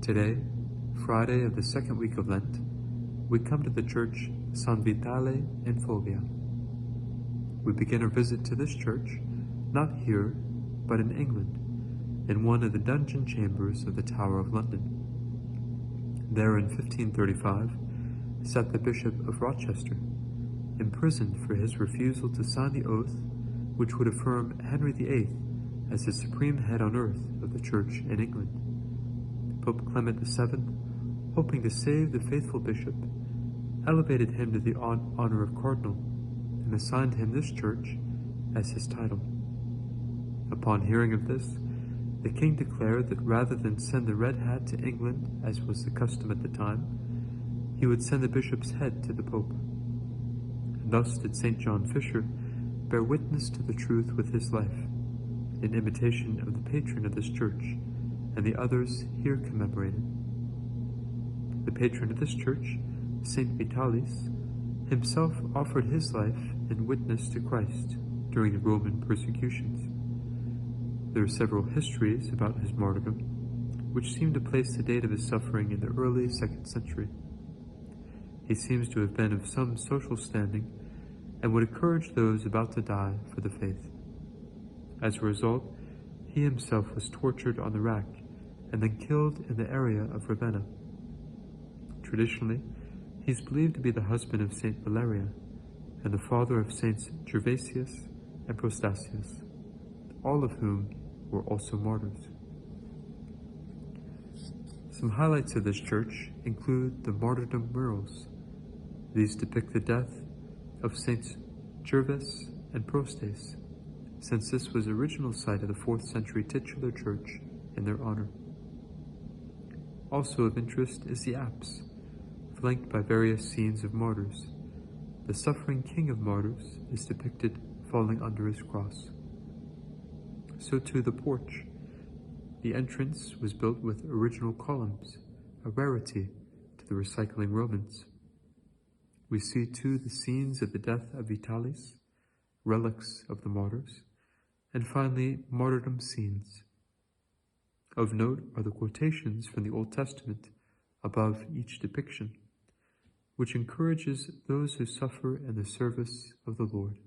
Today, Friday of the second week of Lent, we come to the church San Vitale in Foggia. We begin our visit to this church, not here, but in England, in one of the dungeon chambers of the Tower of London. There in 1535 sat the Bishop of Rochester, imprisoned for his refusal to sign the oath which would affirm Henry VIII as the supreme head on earth of the Church in England. Pope Clement VII, hoping to save the faithful bishop, elevated him to the honor of cardinal and assigned him this church as his title. Upon hearing of this, the king declared that rather than send the red hat to England, as was the custom at the time, he would send the bishop's head to the Pope. And thus did St. John Fisher bear witness to the truth with his life, in imitation of the patron of this church and the others here commemorated. The patron of this church, St. Vitalis, himself offered his life in witness to Christ during the Roman persecutions. There are several histories about his martyrdom, which seem to place the date of his suffering in the early 2nd century. He seems to have been of some social standing and would encourage those about to die for the faith. As a result, he himself was tortured on the rack and then killed in the area of Ravenna. Traditionally, he is believed to be the husband of Saint Valeria and the father of Saints Gervasius and Procedamus, all of whom were also martyrs. Some highlights of this church include the martyrdom murals. These depict the death of Saints Gervas and Prostes, since this was the original site of the 4th century titular church in their honor. Also of interest is the apse, flanked by various scenes of martyrs. The suffering king of martyrs is depicted falling under his cross. So too the porch. The entrance was built with original columns, a rarity to the recycling Romans. We see too the scenes of the death of Vitalis, relics of the martyrs, and finally martyrdom scenes. Of note are the quotations from the Old Testament above each depiction, which encourages those who suffer in the service of the Lord.